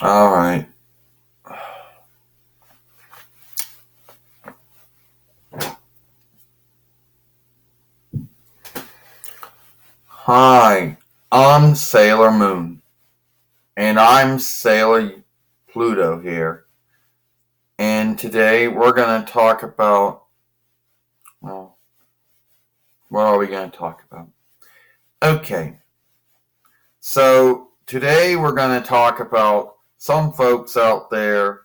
All right. Hi, I'm Sailor Moon, and I'm Sailor Pluto here. And today we're going to talk about, well, what are we going to talk about? Okay, so today we're going to talk about some folks out there.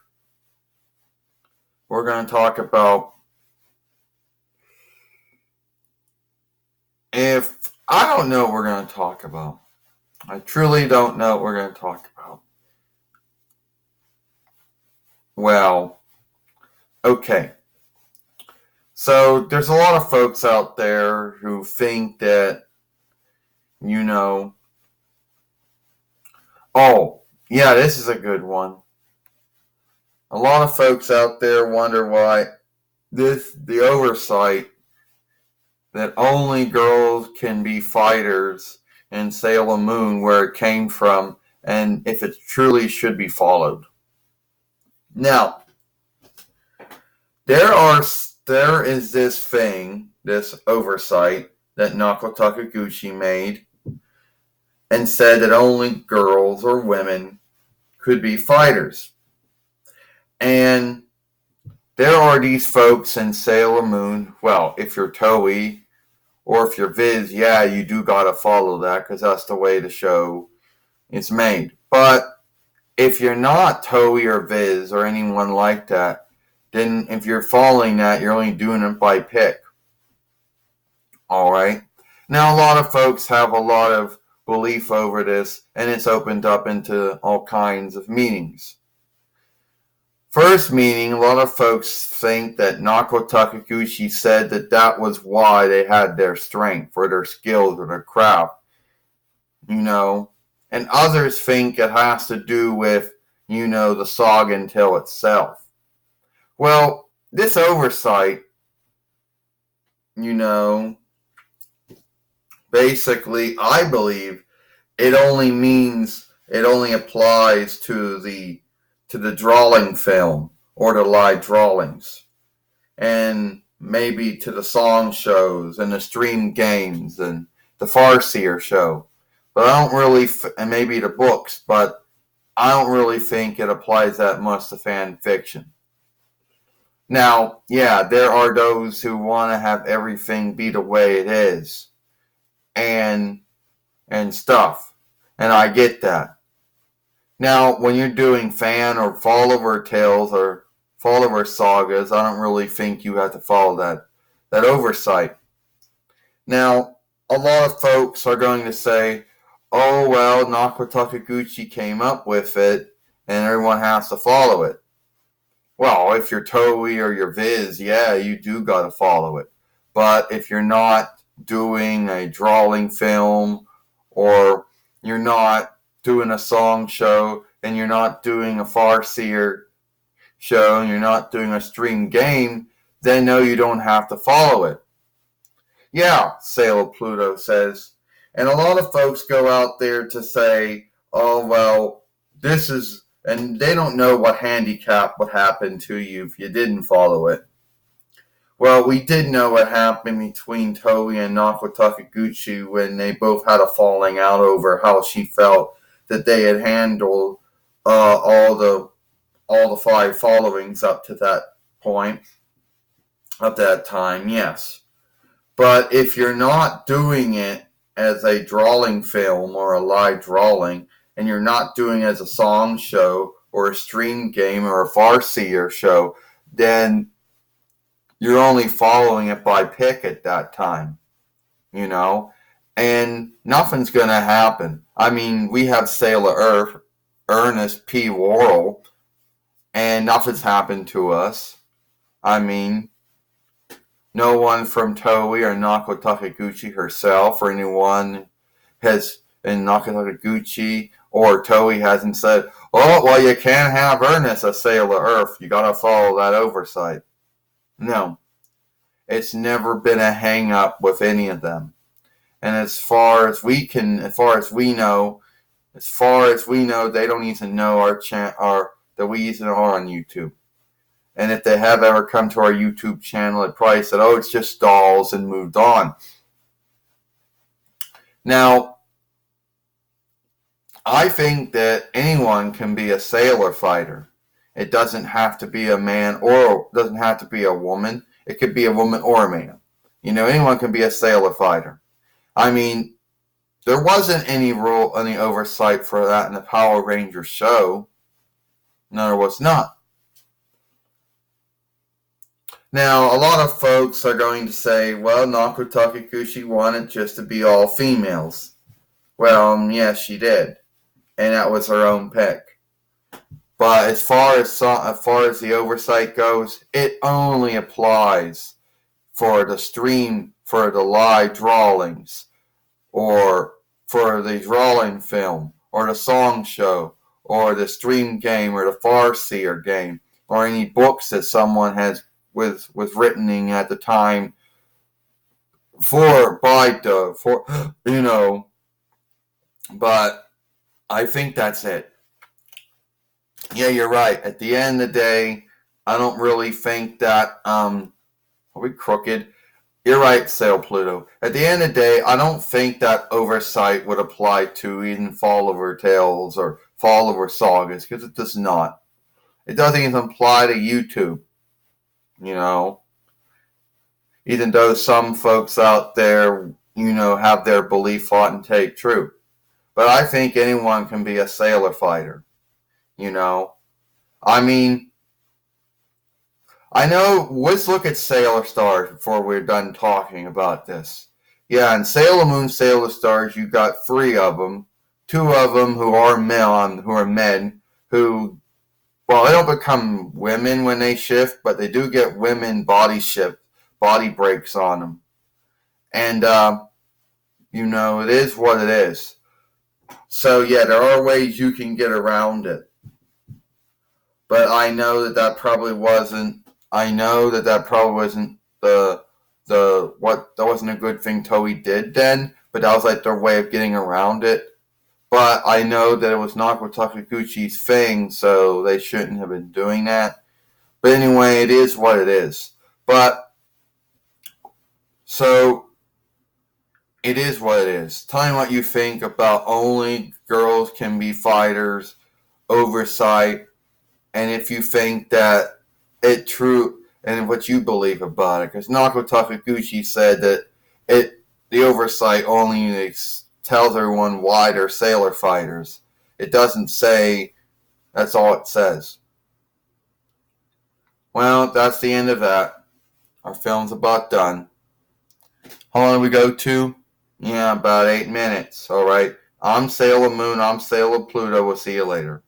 We're going to talk about if I don't know what we're going to talk about. I truly don't know what we're going to talk about. Well, okay. So there's a lot of folks out there who think that, you know, oh, yeah, this is a good one. A lot of folks out there wonder why the oversight that only girls can be fighters in Sailor Moon, where it came from, and if it truly should be followed. Now, there is this thing, this oversight that Nako Takaguchi made, and said that only girls or women could be fighters. And there are these folks in Sailor Moon. Well, if you're Toei or if you're Viz, yeah, you do gotta follow that because that's the way the show is made. But if you're not Toei or Viz or anyone like that, then if you're following that, you're only doing it by pick. Alright? Now, a lot of folks have a lot of belief over this, and it's opened up into all kinds of meanings. First meaning, a lot of folks think that Nako Takaguchi said that was why they had their strength, or their skills, or their craft, and others think it has to do with, the saga until itself. Well, this oversight, basically, I believe it only applies to the drawing film or the live drawings, and maybe to the song shows and the stream games and the Farseer show. But I don't really, and maybe the books, but I don't really think it applies that much to fan fiction. Now, yeah, there are those who want to have everything be the way it is, and stuff, and I get that. Now, when you're doing fan or follower tales or follower sagas, I don't really think you have to follow that oversight. Now, a lot of folks are going to say, "Oh well, Nako Takaguchi came up with it, and everyone has to follow it." Well, if you're Toei or you're Viz, yeah, you do gotta follow it. But if you're not doing a drawing film, or you're not doing a song show, and you're not doing a Farseer show, and you're not doing a stream game, then no, you don't have to follow it. Yeah, Sailor Pluto says. And a lot of folks go out there to say, oh, well, this is, and they don't know what handicap would happen to you if you didn't follow it. Well, we did know what happened between Toei and Nako Takaguchi when they both had a falling out over how she felt that they had handled all the five followings up to that point, at that time, yes. But if you're not doing it as a drawing film or a live drawing, and you're not doing it as a song show or a stream game or a Farseer show, then you're only following it by pick at that time, and nothing's going to happen. I mean, we have Sailor Ernest P. Worrell, and nothing's happened to us. I mean, no one from Toei or Nako Takaguchi herself or anyone has, in Nako Takaguchi or Toei hasn't said, oh, well, you can't have Ernest a Sailor Earth. You gotta follow that oversight. No. It's never been a hang up with any of them. And as far as we know, As far as we know, they don't even know that we even are on YouTube. And if they have ever come to our YouTube channel, it probably said, "Oh, it's just dolls," and moved on. Now, I think that anyone can be a sailor fighter. It doesn't have to be a man or doesn't have to be a woman. It could be a woman or a man. Anyone can be a sailor fighter. I mean, there wasn't any oversight for that in the Power Rangers show. No, there was not. Now, a lot of folks are going to say, well, Naoko Takekuchi wanted just to be all females. Well, yes, she did. And that was her own pick. But as far as the oversight goes, it only applies for the live drawings, or for the drawing film, or the song show, or the stream game, or the Farseer game, or any books that someone was written at the time but I think that's it. Yeah, you're right. At the end of the day, I don't really think that, are we crooked? You're right, Sail Pluto. At the end of the day, I don't think that oversight would apply to even Fall Over Tales or Fall Over Sagas, because it does not. It doesn't even apply to YouTube, even though some folks out there, have their belief thought and take true. But I think anyone can be a sailor fighter, I mean, I know, let's look at Sailor Stars before we're done talking about this. Yeah, in Sailor Moon, Sailor Stars, you got 3 of them. 2 of them who are men, who, well, they don't become women when they shift, but they do get women body breaks on them. And, it is what it is. So, yeah, there are ways you can get around it. But I know that probably wasn't that wasn't a good thing Toei did then, but that was like their way of getting around it. But I know that it was Naoko Takekuchi's thing, so they shouldn't have been doing that. But anyway, it is what it is. So it is what it is. Tell me what you think about only girls can be fighters, oversight, and if you think that it true, and what you believe about it. Because Naoko Takekuchi said that the oversight only tells everyone why they're sailor fighters. It doesn't say, that's all it says. Well, that's the end of that. Our film's about done. How long do we go to? Yeah, about 8 minutes. Alright. I'm Sailor Moon. I'm Sailor Pluto. We'll see you later.